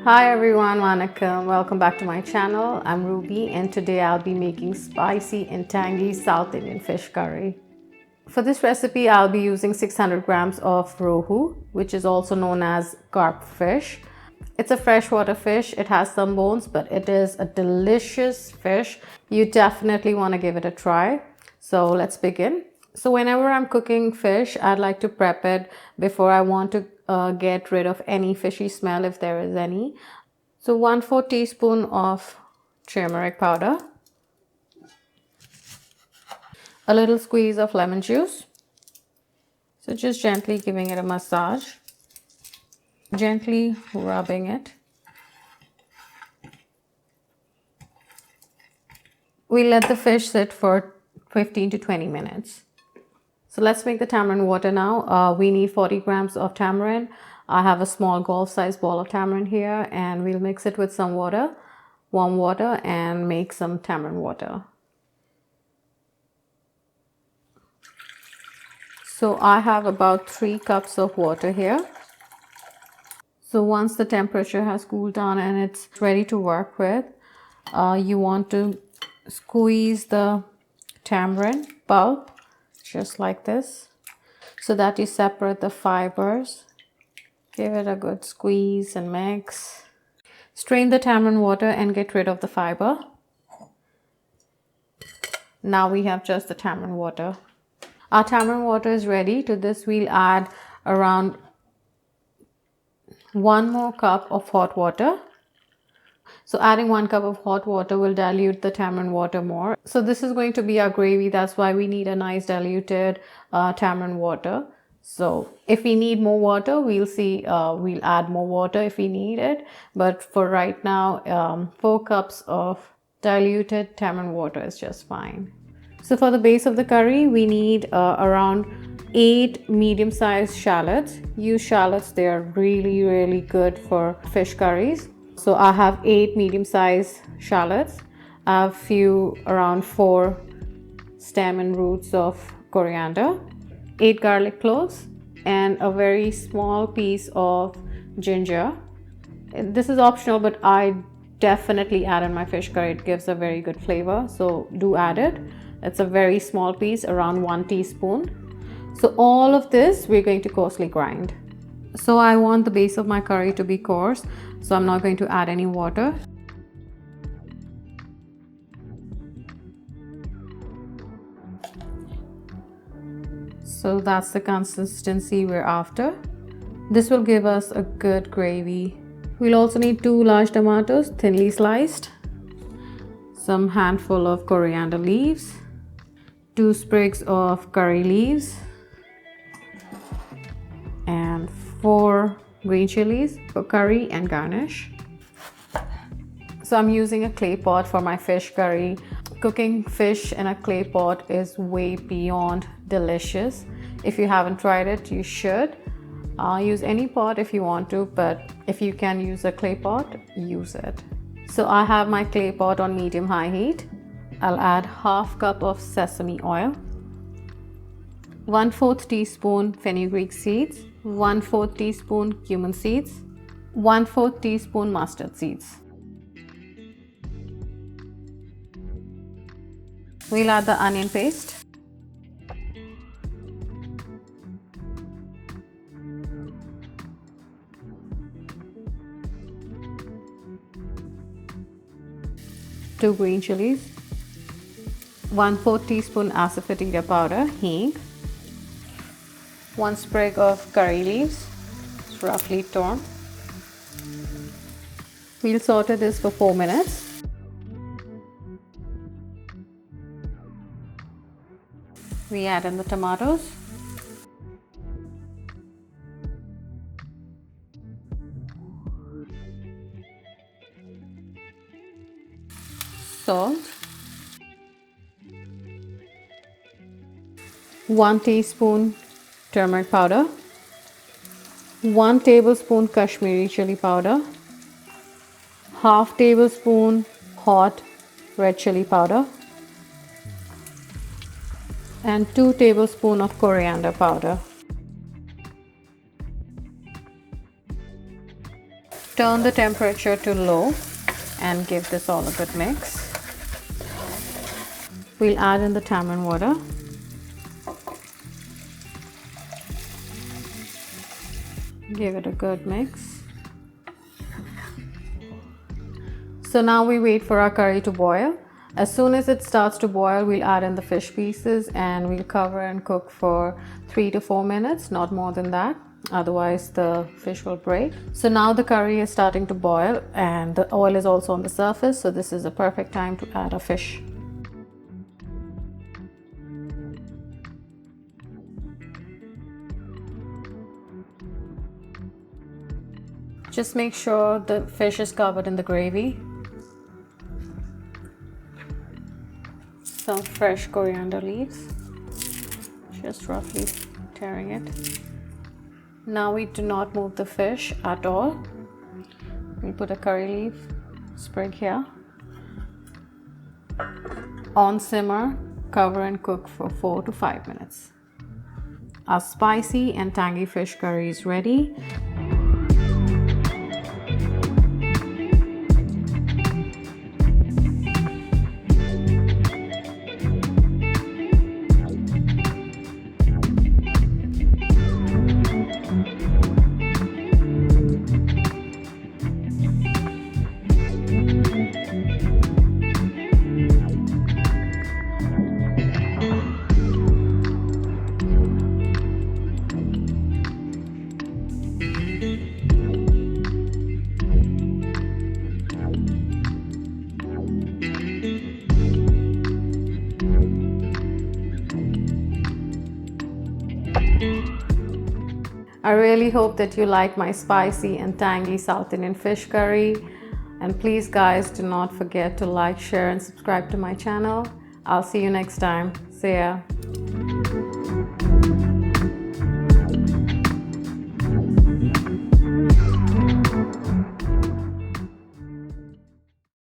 Hi everyone, Vanakkam. Welcome back to my channel. I'm Ruby and today I'll be making spicy and tangy South Indian fish curry. For this recipe, I'll be using 600 grams of rohu, which is also known as carp fish. It's a freshwater fish. It has some bones, but it is a delicious fish. You definitely want to give it a try. So let's begin. So whenever I'm cooking fish, I'd like to prep it before I want to get rid of any fishy smell if there is any. So 1/4 teaspoon of turmeric powder, a little squeeze of lemon juice. So just gently giving it a massage, gently rubbing it. We let the fish sit for 15 to 20 minutes. So let's make the tamarind water now. We need 40 grams of tamarind. I have a small golf size ball of tamarind here and we'll mix it with some water, warm water, and make some tamarind water. So I have about 3 cups of water here. So once the temperature has cooled down and it's ready to work with, you want to squeeze the tamarind pulp just like this so that you separate the fibers. Give it a good squeeze and mix. Strain the tamarind water and get rid of the fiber. Now we have just the tamarind water. Our tamarind water is ready. To this we'll add around 1 more cup of hot water. So adding 1 cup of hot water will dilute the tamarind water more. So this is going to be our gravy. That's why we need a nice diluted tamarind water. So if we need more water, we'll add more water if we need it. But for right now, 4 cups of diluted tamarind water is just fine. So for the base of the curry, we need around 8 medium-sized shallots. Use shallots, they are really good for fish curries. So I have 8 medium-sized shallots. I have around 4 stem and roots of coriander, 8 garlic cloves, and a very small piece of ginger. This is optional, but I definitely add in my fish curry. It gives a very good flavor, so do add it. It's a very small piece, around 1 teaspoon. So all of this we're going to coarsely grind. So I want the base of my curry to be coarse, so I'm not going to add any water. So that's the consistency we're after. This will give us a good gravy. We'll also need 2 large tomatoes, thinly sliced, some handful of coriander leaves, 2 sprigs of curry leaves, and 4 green chilies for curry and garnish. So I'm using a clay pot for my fish curry. Cooking fish in a clay pot is way beyond delicious. If you haven't tried it, you should. Use any pot if you want to, but if you can use a clay pot, use it. So I have my clay pot on medium-high heat. I'll add half cup of sesame oil, 1/4 teaspoon fenugreek seeds, 1/4 teaspoon cumin seeds, 1/4 teaspoon mustard seeds. We'll add the onion paste, two green chilies, 1/4 teaspoon asafoetida powder, hing, 1 sprig of curry leaves, roughly torn. We'll saute this for 4 minutes. We add in the tomatoes, salt, 1 teaspoon turmeric powder, 1 tablespoon Kashmiri chili powder, half tablespoon hot red chili powder, and 2 tablespoons of coriander powder. turn the temperature to low and give this all a good mix. We'll add in the tamarind water. Give it a good mix. So now we wait for our curry to boil. As soon as it starts to boil, we'll add in the fish pieces and we'll cover and cook for 3 to 4 minutes, not more than that. Otherwise the fish will break. So now the curry is starting to boil and the oil is also on the surface. So this is a perfect time to add a fish. Just make sure the fish is covered in the gravy. Some fresh coriander leaves, just roughly tearing it. Now we do not move the fish at all. We put a curry leaf sprig here. On simmer, cover and cook for 4 to 5 minutes. Our spicy and tangy fish curry is ready. I really hope that you like my spicy and tangy South Indian fish curry. And please guys, do not forget to like, share and subscribe to my channel. I'll see you next time. See ya.